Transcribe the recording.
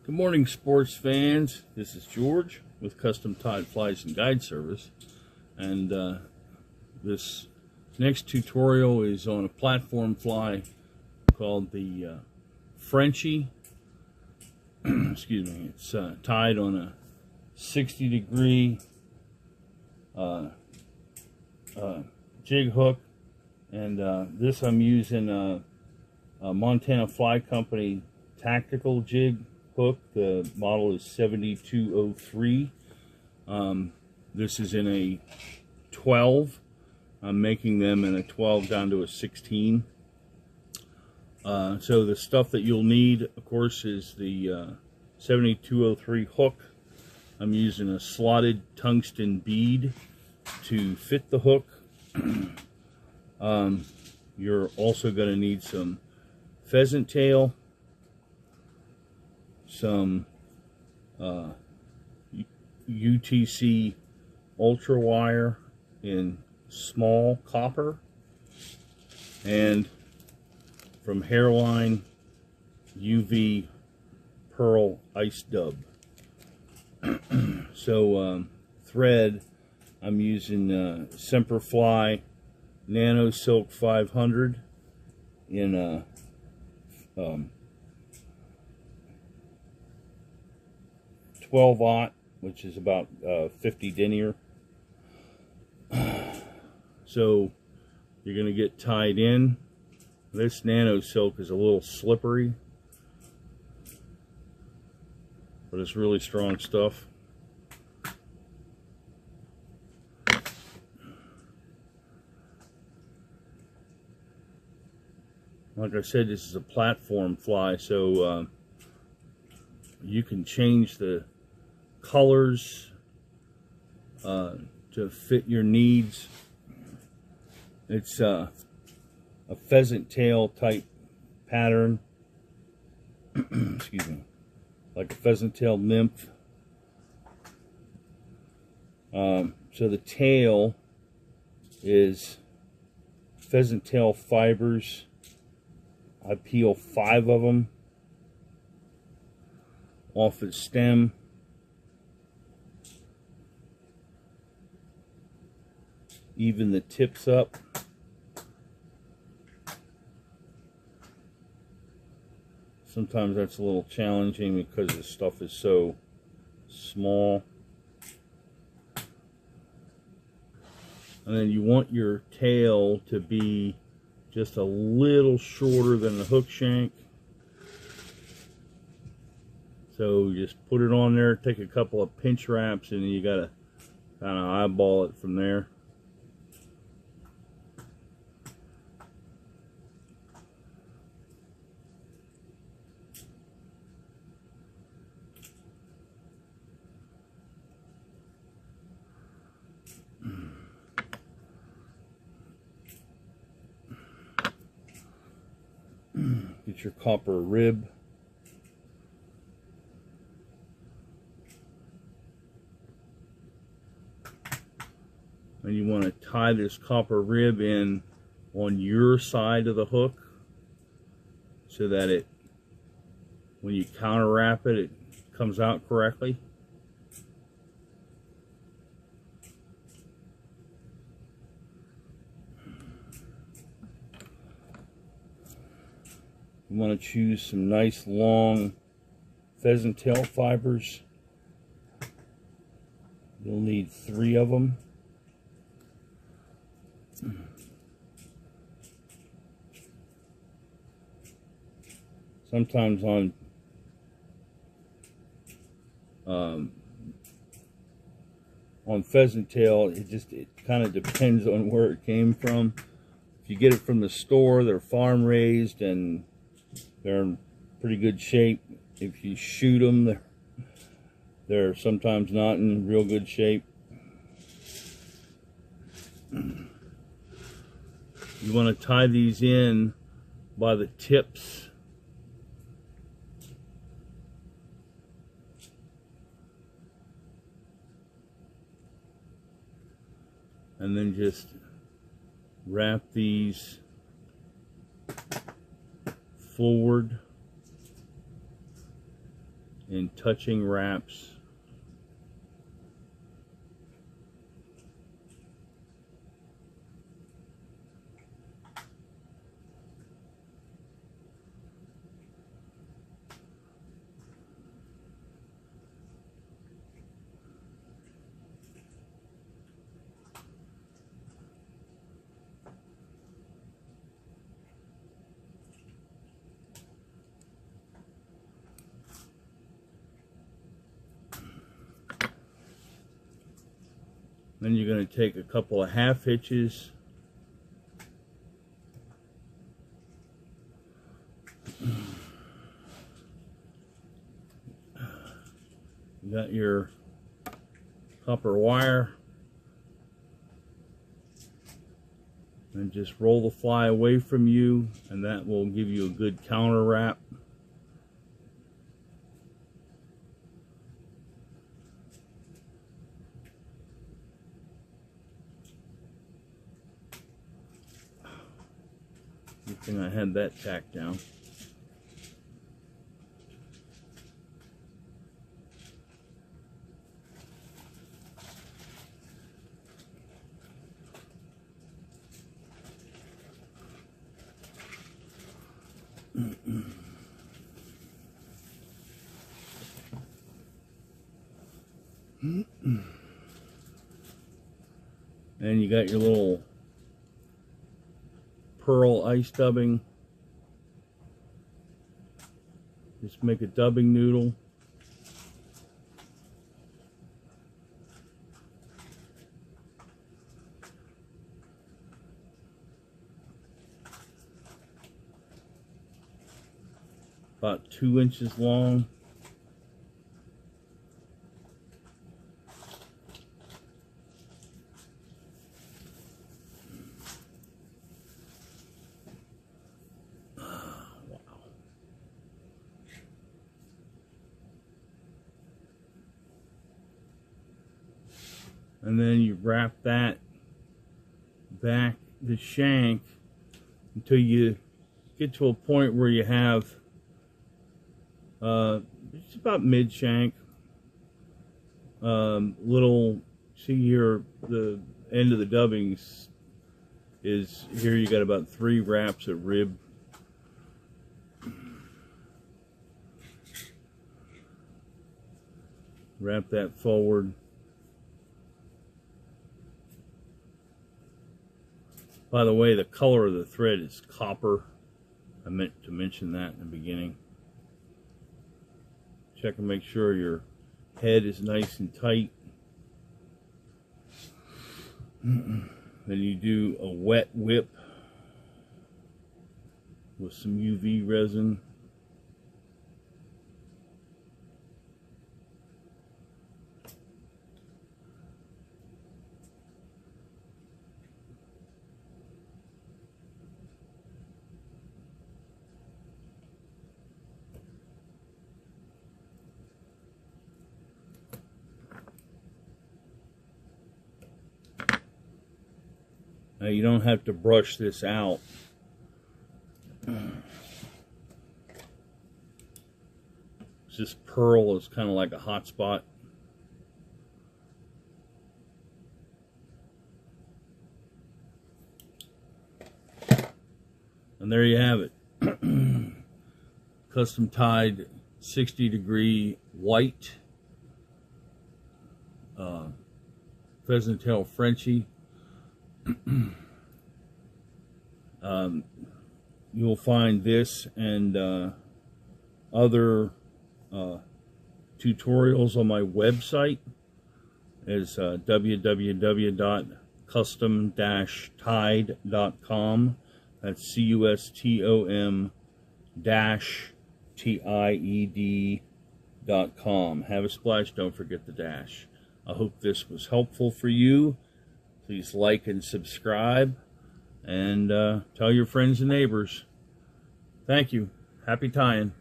Good morning, sports fans. This is George with Custom Tied Flies and Guide Service, and this next tutorial is on a platform fly called the Frenchie. Excuse me. It's tied on a 60-degree jig hook, and this I'm using a Montana Fly Company tactical jig hook. The model is 7203. This is in a 12. I'm making them in a 12 down to a 16. So the stuff that you'll need, of course, is the 7203 hook. I'm using a slotted tungsten bead to fit the hook. You're also going to need some pheasant tail, some UTC ultra wire in small copper, and from Hairline UV pearl ice dub. So thread, I'm using Semperfli Nanosilk 500 in a 12-aught, which is about 50 denier. So you're going to get tied in. This Nanosilk is a little slippery, but it's really strong stuff. Like I said, this is a platform fly, so you can change the colors to fit your needs. It's a pheasant tail type pattern. Excuse me, like a pheasant tail nymph. So the tail is pheasant tail fibers. I peel 5 of them off its stem. Even the tips up. Sometimes that's a little challenging because the stuff is so small. And then you want your tail to be just a little shorter than the hook shank. So just put it on there, take a couple of pinch wraps, and then you gotta kind of eyeball it from there. Get your copper rib. And you want to tie this copper rib in on your side of the hook so that it, when you counter wrap it, it comes out correctly. You want to choose some nice long pheasant tail fibers. You'll need 3 of them. Sometimes on pheasant tail, it kind of depends on where it came from. If you get it from the store, they're farm raised and they're in pretty good shape. If you shoot them, they're sometimes not in real good shape. You want to tie these in by the tips. And then just wrap these forward in touching wraps. Then you're going to take a couple of half hitches. You got your copper wire. And just roll the fly away from you, and that will give you a good counter wrap. Good thing I had that tacked down. And you got your little pearl ice dubbing. Just make a dubbing noodle. About 2 inches long. And then you wrap that back the shank until you get to a point where you have it's about mid shank. Little, see here, the end of the dubbings is here. You got about 3 wraps of rib. Wrap that forward. By the way, the color of the thread is copper. I meant to mention that in the beginning. Check and make sure your head is nice and tight. Then you do a wet whip with some UV resin. Now you don't have to brush this out. This pearl is kind of like a hot spot. And there you have it. Custom tied 60-degree white pheasant tail Frenchie. You'll find this and other tutorials on my website is www.custom-tied.com. That's custom-tied.com. Have a splash, don't forget the dash. I hope this was helpful for you. Please like and subscribe, and tell your friends and neighbors. Thank you. Happy tying.